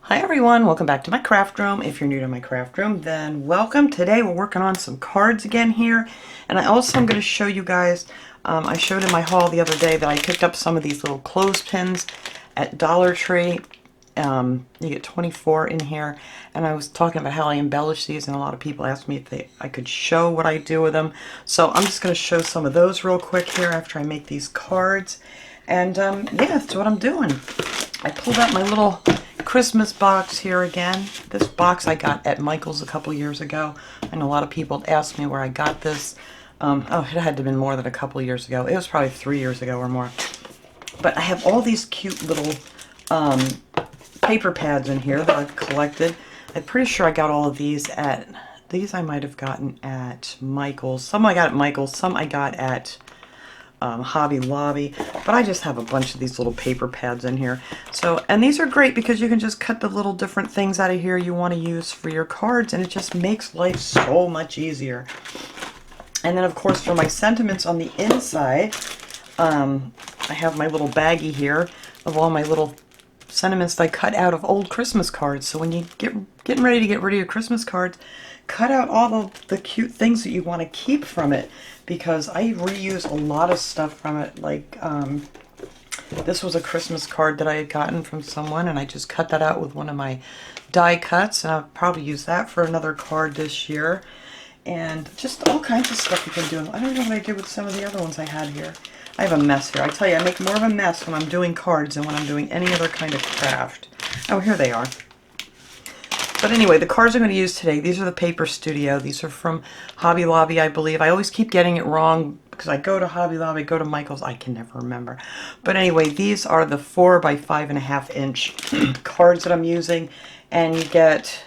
Hi everyone, welcome back to my craft room. If you're new to my craft room, then welcome. Today we're working on some cards again here, and I also am going to show you guys, I showed in my haul the other day that I picked up some of these little clothespins at Dollar Tree. You get 24 in here, and I was talking about how I embellish these, and a lot of people asked me if I could show what I do with them. So I'm just going to show some of those real quick here after I make these cards. And yeah, that's what I'm doing. I pulled out my little Christmas box here again. This box I got at Michael's a couple years ago. I know a lot of people asked me where I got this. Oh, it had to have been more than a couple years ago. It was probably 3 years ago or more. But I have all these cute little paper pads in here that I've collected. I'm pretty sure I got all of these at, these I might have gotten at Michael's. Some I got at Michael's, some I got at Hobby Lobby, but I just have a bunch of these little paper pads in here. So, and these are great because you can just cut the little different things out of here you want to use for your cards, and it just makes life so much easier. And then of course for my sentiments on the inside, I have my little baggie here of all my little sentiments that I cut out of old Christmas cards. So when you getting ready to get rid of your Christmas cards, cut out all the cute things that you want to keep from it, because I reuse a lot of stuff from it. Like this was a Christmas card that I had gotten from someone, and I just cut that out with one of my die cuts, and I'll probably use that for another card this year. And just all kinds of stuff you can do. I don't know what I did with some of the other ones I had here. I have a mess here. I tell you, I make more of a mess when I'm doing cards than when I'm doing any other kind of craft. Oh, here they are. But anyway, the cards I'm going to use today, these are the Paper Studio. These are from Hobby Lobby, I believe. I always keep getting it wrong because I go to Hobby Lobby, go to Michael's, I can never remember. But anyway, these are the 4 by 5.5 inch cards that I'm using. And you get,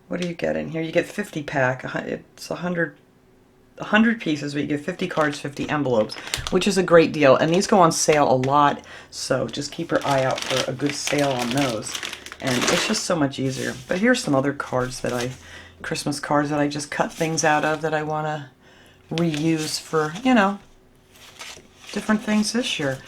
what do you get in here? You get 50 pack. It's 100 pieces, but you get 50 cards, 50 envelopes, which is a great deal. And these go on sale a lot, so just keep your eye out for a good sale on those. And it's just so much easier. But here's some other cards that Christmas cards that I just cut things out of that I want to reuse for, you know, different things this year.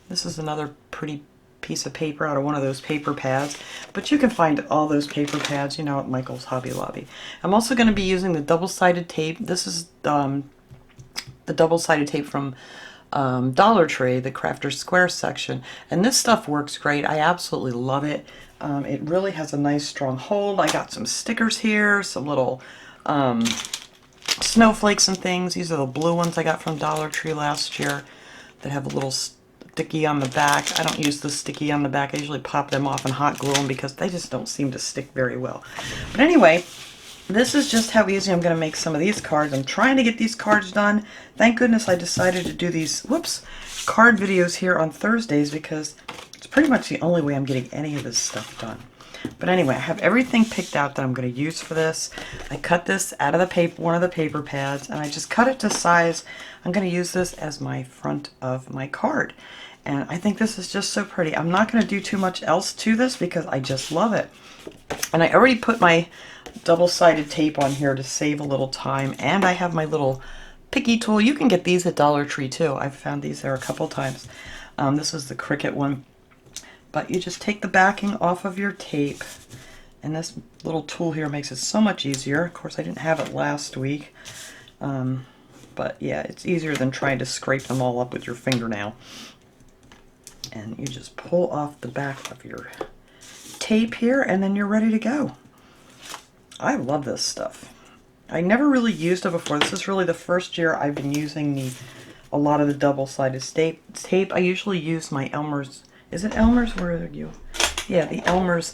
This is another pretty piece of paper out of one of those paper pads. But you can find all those paper pads, you know, at Michael's, Hobby Lobby. I'm also going to be using the double-sided tape. This is the double-sided tape from Dollar Tree, the Crafter's Square section. And this stuff works great. I absolutely love it. It really has a nice strong hold. I got some stickers here, some little snowflakes and things. These are the blue ones I got from Dollar Tree last year that have a little sticky on the back. I don't use the sticky on the back. I usually pop them off and hot glue them because they just don't seem to stick very well. But anyway, this is just how easy I'm going to make some of these cards. I'm trying to get these cards done. Thank goodness I decided to do these, card videos here on Thursdays, because it's pretty much the only way I'm getting any of this stuff done. But anyway, I have everything picked out that I'm going to use for this. I cut this out of the paper, one of the paper pads, and I just cut it to size. I'm going to use this as my front of my card. And I think this is just so pretty. I'm not going to do too much else to this because I just love it. And I already put my double-sided tape on here to save a little time. And I have my little picky tool. You can get these at Dollar Tree too. I've found these there a couple times. This is the Cricut one. But you just take the backing off of your tape, and this little tool here makes it so much easier. Of course, I didn't have it last week, but yeah, it's easier than trying to scrape them all up with your fingernail. And you just pull off the back of your tape here, and then you're ready to go. I love this stuff. I never really used it before. This is really the first year I've been using a lot of the double-sided tape. I usually use my Elmer's. Is it Elmer's? Where are you? Yeah, the Elmer's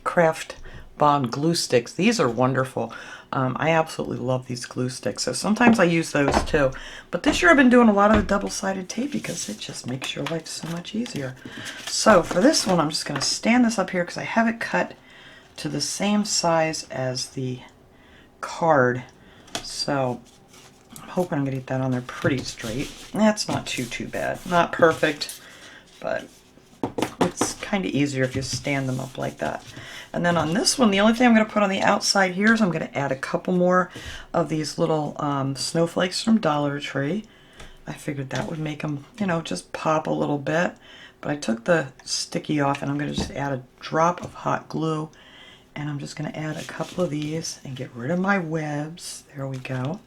Craft Bond glue sticks. These are wonderful. I absolutely love these glue sticks. So sometimes I use those too. But this year I've been doing a lot of the double-sided tape because it just makes your life so much easier. So for this one, I'm just going to stand this up here because I have it cut to the same size as the card. So I'm hoping I'm going to get that on there pretty straight. That's not too bad. Not perfect, but it's kind of easier if you stand them up like that. And then on this one, the only thing I'm going to put on the outside here is I'm going to add a couple more of these little snowflakes from Dollar Tree. I figured that would make them, you know, just pop a little bit. But I took the sticky off, and I'm going to just add a drop of hot glue. And I'm just going to add a couple of these and get rid of my webs. There we go.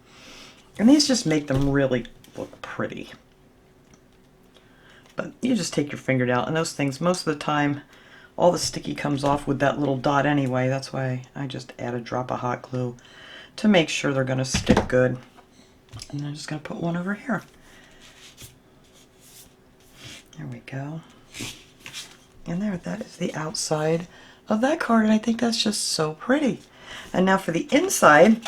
And these just make them really look pretty. But you just take your finger down, and those things, most of the time, all the sticky comes off with that little dot anyway. That's why I just add a drop of hot glue to make sure they're going to stick good. And I'm just going to put one over here. There we go. And there, that is the outside of that card, and I think that's just so pretty. And now for the inside,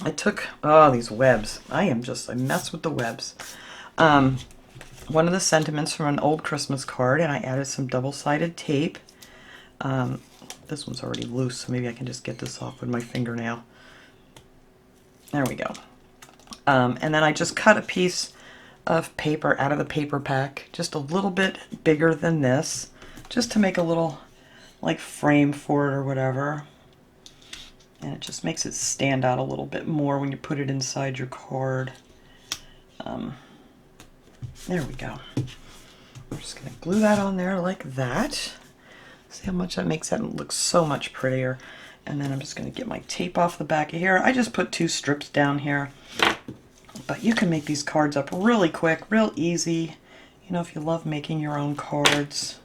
I took, oh, these webs. I mess with the webs. One of the sentiments from an old Christmas card, and I added some double-sided tape. This one's already loose, so maybe I can just get this off with my fingernail. There we go. And then I just cut a piece of paper out of the paper pack, just a little bit bigger than this, just to make a little like frame for it or whatever. And it just makes it stand out a little bit more when you put it inside your card. There we go. I'm just going to glue that on there like that. See how much that makes that look so much prettier. And then I'm just going to get my tape off the back of here. I just put 2 strips down here. But you can make these cards up really quick, real easy. You know, if you love making your own cards.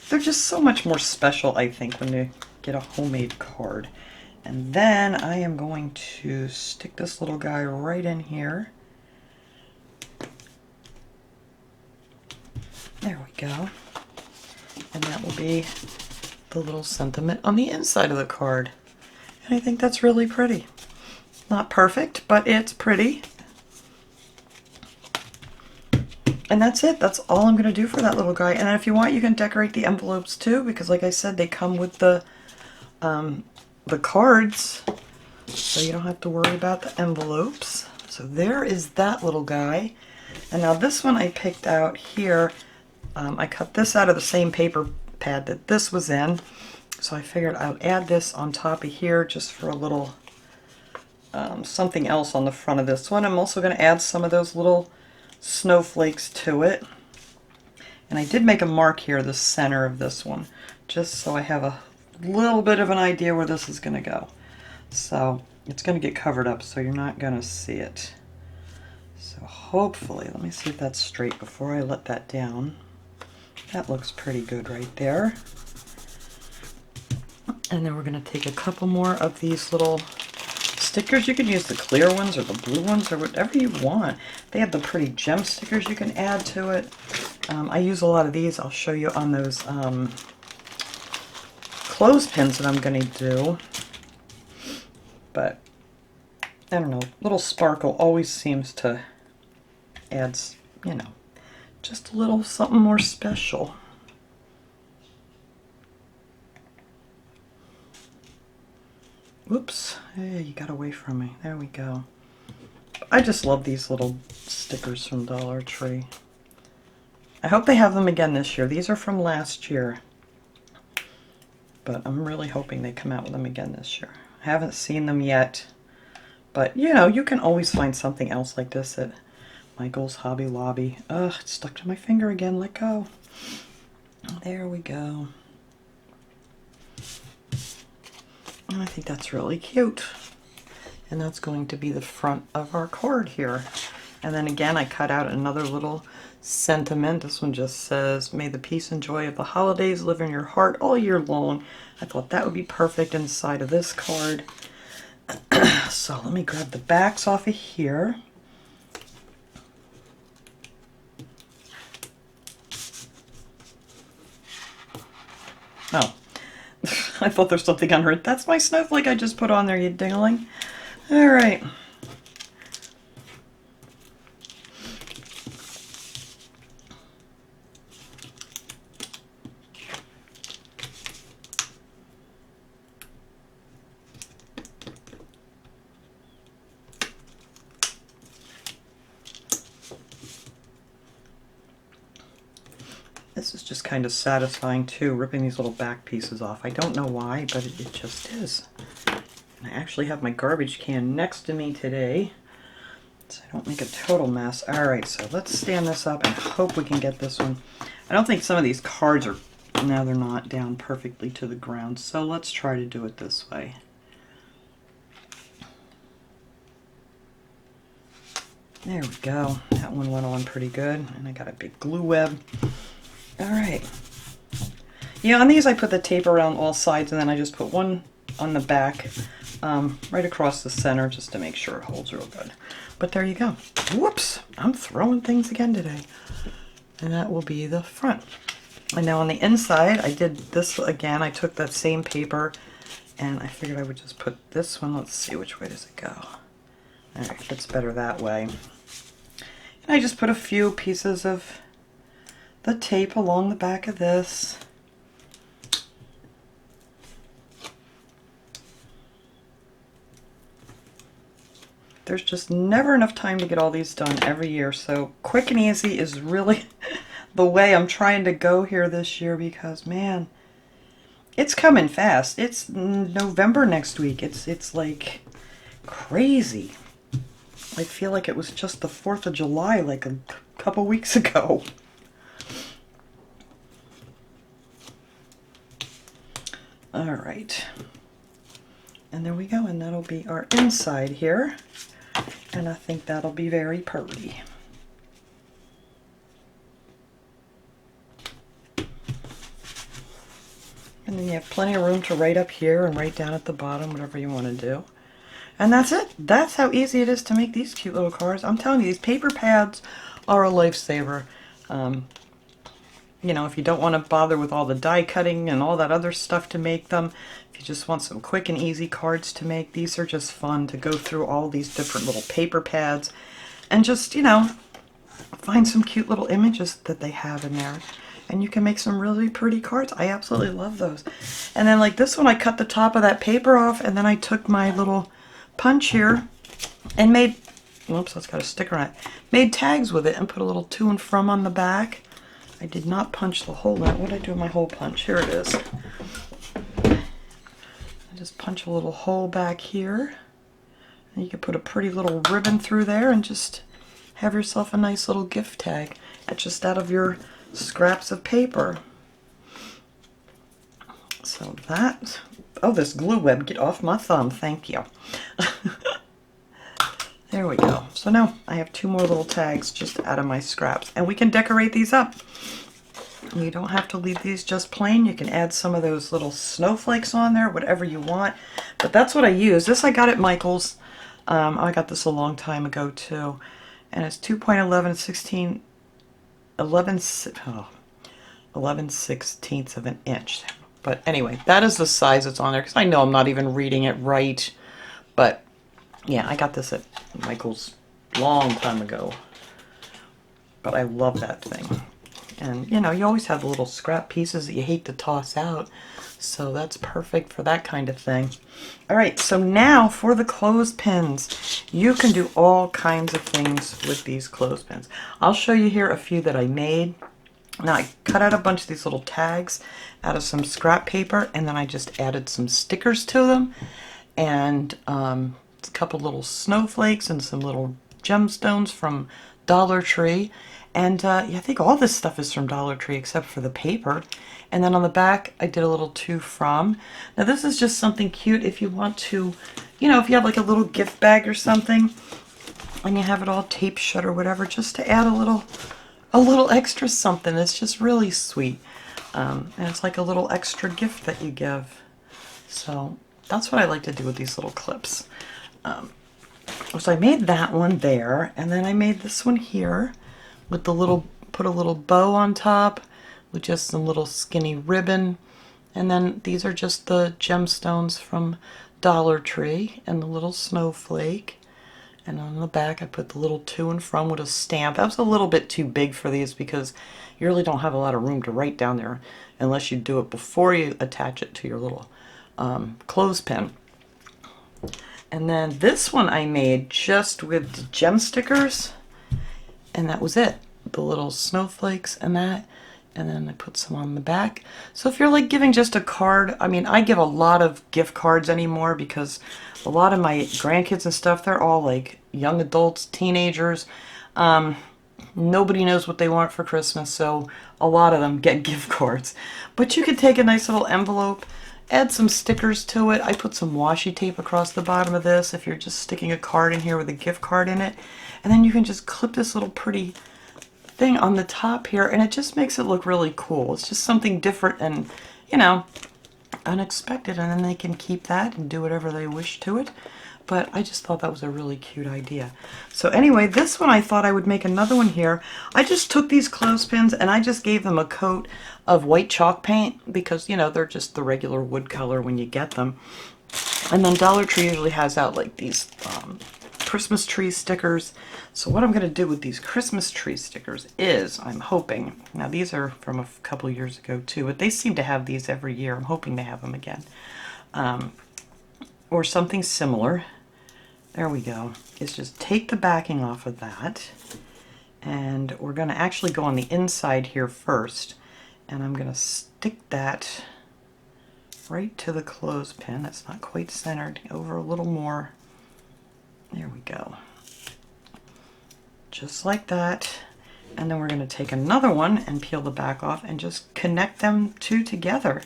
They're just so much more special, I think, when you get a homemade card. And then I am going to stick this little guy right in here. There we go. And that will be the little sentiment on the inside of the card. And I think that's really pretty. Not perfect, but it's pretty. And that's it. That's all I'm going to do for that little guy. And then if you want, you can decorate the envelopes too, because like I said, they come with the cards, so you don't have to worry about the envelopes. So there is that little guy. And now this one I picked out here. I cut this out of the same paper pad that this was in. So I figured I would add this on top of here just for a little something else on the front of this one. I'm also going to add some of those little snowflakes to it. And I did make a mark here, the center of this one, just so I have a little bit of an idea where this is going to go. So it's going to get covered up, so you're not going to see it. So hopefully, let me see if that's straight before I let that down. That looks pretty good right there. And then we're going to take a couple more of these little stickers. You can use the clear ones or the blue ones or whatever you want. They have the pretty gem stickers you can add to it. I use a lot of these. I'll show you on those clothespins that I'm going to do. But I don't know, little sparkle always seems to add, you know, just a little something more special. Whoops, hey, you got away from me. There we go. I just love these little stickers from Dollar Tree. I hope they have them again this year. These are from last year, but I'm really hoping they come out with them again this year. I haven't seen them yet, but you know, you can always find something else like this at Michael's, Hobby Lobby. Ugh, it's stuck to my finger again. Let go. There we go. And I think that's really cute. And that's going to be the front of our card here. And then again, I cut out another little sentiment. This one just says, "May the peace and joy of the holidays live in your heart all year long." I thought that would be perfect inside of this card. So let me grab the backs off of here. Oh. I thought there's something on her. That's my snowflake I just put on there, you dingling. All right. This is just kind of satisfying too, ripping these little back pieces off. I don't know why, but it just is. And I actually have my garbage can next to me today. so I don't make a total mess. All right, so let's stand this up and hope we can get this one. I don't think some of these cards are, no, they're not down perfectly to the ground, so let's try to do it this way. There we go. That one went on pretty good, and I got a big glue web. All right. Yeah, on these I put the tape around all sides, and then I just put one on the back, right across the center, just to make sure it holds real good. But there you go. Whoops! I'm throwing things again today. And that will be the front. And now on the inside, I did this again. I took that same paper, and I figured I would just put this one. Let's see, which way does it go? All right, fits better that way. And I just put a few pieces of the tape along the back of this. There's just never enough time to get all these done every year, so quick and easy is really the way I'm trying to go here this year, because man, it's coming fast. It's November next week. It's like crazy. I feel like it was just the 4th of July like a couple weeks ago. All right. And there we go, and that'll be our inside here. And I think that'll be very pretty. And then you have plenty of room to write up here and write down at the bottom, whatever you want to do. And that's it. That's how easy it is to make these cute little cards. I'm telling you, these paper pads are a lifesaver. You know, if you don't want to bother with all the die cutting and all that other stuff to make them, if you just want some quick and easy cards to make, these are just fun to go through all these different little paper pads and just, you know, find some cute little images that they have in there. And you can make some really pretty cards. I absolutely love those. And then like this one, I cut the top of that paper off, and then I took my little punch here and made, whoops, that's got a sticker on it, made tags with it and put a little to and from on the back. I did not punch the hole out. What did I do with my hole punch? Here it is. I just punch a little hole back here. And you can put a pretty little ribbon through there and just have yourself a nice little gift tag. That's just out of your scraps of paper. So that, oh, this glue web, get off my thumb, thank you. There we go. So now I have 2 more little tags just out of my scraps, and we can decorate these up. You don't have to leave these just plain. You can add some of those little snowflakes on there, whatever you want. But that's what I use. This I got at Michael's. I got this a long time ago too. And it's 2.11 11/16 of an inch. But anyway, that is the size that's on there, because I know I'm not even reading it right. But yeah, I got this at Michael's long time ago. But I love that thing. And you know, you always have the little scrap pieces that you hate to toss out. So that's perfect for that kind of thing. All right, so now for the clothespins. You can do all kinds of things with these clothespins. I'll show you here a few that I made. Now I cut out a bunch of these little tags out of some scrap paper, and then I just added some stickers to them, and a couple little snowflakes and some little gemstones from Dollar Tree. And yeah, I think all this stuff is from Dollar Tree except for the paper. And then on the back, I did a little to from. Now this is just something cute if you want to, you know, if you have like a little gift bag or something, and you have it all taped shut or whatever, just to add a little extra something. It's just really sweet. And it's like a little extra gift that you give. So that's what I like to do with these little clips. So I made that one there, and then I made this one here with the little, put a little bow on top with just some little skinny ribbon. And then these are just the gemstones from Dollar Tree and the little snowflake. And on the back I put the little to and from with a stamp. That was a little bit too big for these because you really don't have a lot of room to write down there unless you do it before you attach it to your little clothespin. And then this one I made just with the gem stickers, and that was it. The little snowflakes and that. And then I put some on the back. So if you're like giving just a card, I mean, I give a lot of gift cards anymore because a lot of my grandkids and stuff, they're all like young adults, teenagers. Nobody knows what they want for Christmas, so a lot of them get gift cards. But you could take a nice little envelope, add some stickers to it. I put some washi tape across the bottom of this if you're just sticking a card in here with a gift card in it. And then you can just clip this little pretty thing on the top here, and it just makes it look really cool. It's just something different and, you know, unexpected, and then they can keep that and do whatever they wish to it. But I just thought that was a really cute idea. So anyway, this one I thought I would make another one here. I just took these clothespins and I just gave them a coat of white chalk paint because, you know, they're just the regular wood color when you get them. And then Dollar Tree usually has out like these Christmas tree stickers. So what I'm going to do with these Christmas tree stickers is, I'm hoping, now these are from a couple years ago too, but they seem to have these every year. I'm hoping to have them again. Or something similar. There we go. Is just take the backing off of that. And we're going to actually go on the inside here first. And I'm going to stick that right to the clothespin. That's not quite centered. Over a little more. There we go. Just like that. And then we're going to take another one and peel the back off and just connect them two together.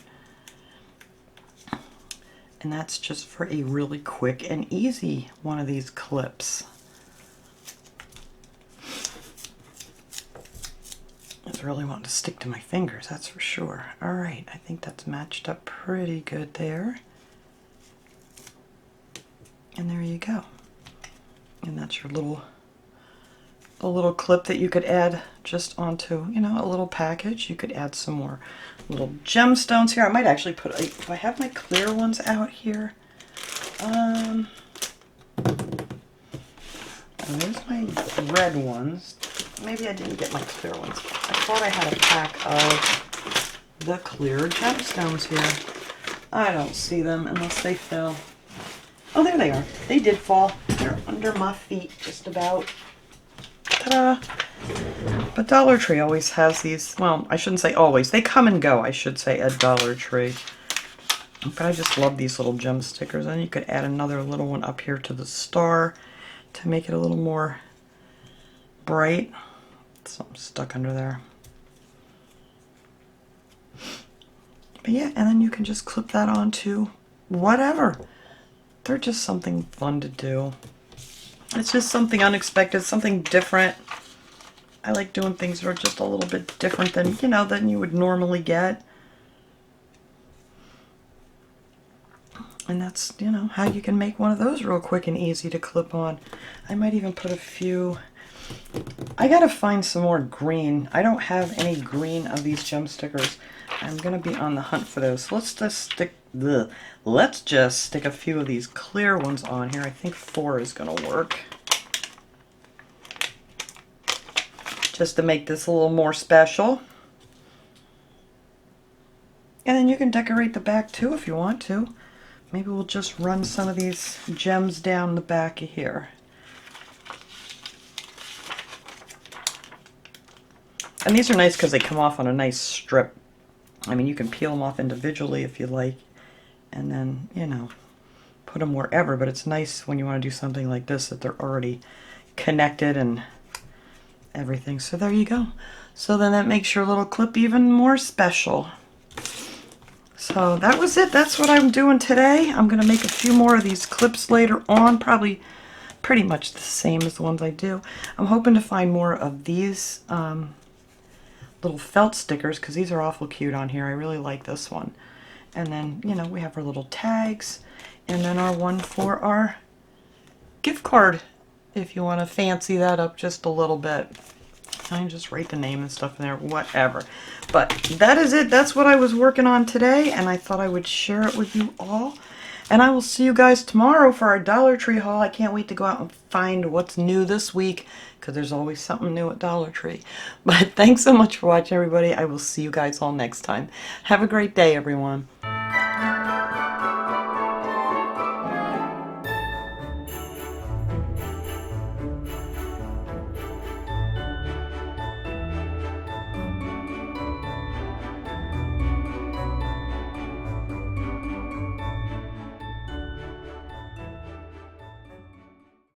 And that's just for a really quick and easy one of these clips. It's really wanting to stick to my fingers, that's for sure. All right, I think that's matched up pretty good there. And there you go. And that's your a little clip that you could add just onto, you know, a little package. You could add some more little gemstones here. I might actually put, if I have my clear ones out here. There's my red ones. Maybe I didn't get my clear ones. I thought I had a pack of the clear gemstones here. I don't see them unless they fell. Oh, there they are. They did fall. They're under my feet just about. Ta-da! But Dollar Tree always has these, well, I shouldn't say always. They come and go, I should say, at Dollar Tree. But I just love these little gem stickers. And you could add another little one up here to the star to make it a little more bright. Something stuck under there. But yeah, and then you can just clip that onto whatever. They're just something fun to do. It's just something unexpected, something different. I like doing things that are just a little bit different than, you know, than you would normally get. And that's, you know, how you can make one of those real quick and easy to clip on. I might even put a few. I gotta find some more green. I don't have any green of these gem stickers. I'm gonna be on the hunt for those. So let's just stick a few of these clear ones on here. I think 4 is gonna work. Just to make this a little more special. And then you can decorate the back too if you want to. Maybe we'll just run some of these gems down the back of here. And these are nice because they come off on a nice strip. I mean, you can peel them off individually if you like. And then, you know, put them wherever. But it's nice when you want to do something like this that they're already connected and everything. So there you go. So then that makes your little clip even more special. So that was it. That's what I'm doing today. I'm going to make a few more of these clips later on. Probably pretty much the same as the ones I do. I'm hoping to find more of these little felt stickers because these are awful cute on here. I really like this one. And then, you know, we have our little tags. And then our one for our gift card if you want to fancy that up just a little bit. I can just write the name and stuff in there, whatever. But that is it. That's what I was working on today, and I thought I would share it with you all. And I will see you guys tomorrow for our Dollar Tree haul. I can't wait to go out and find what's new this week, because there's always something new at Dollar Tree. But thanks so much for watching, everybody. I will see you guys all next time. Have a great day, everyone.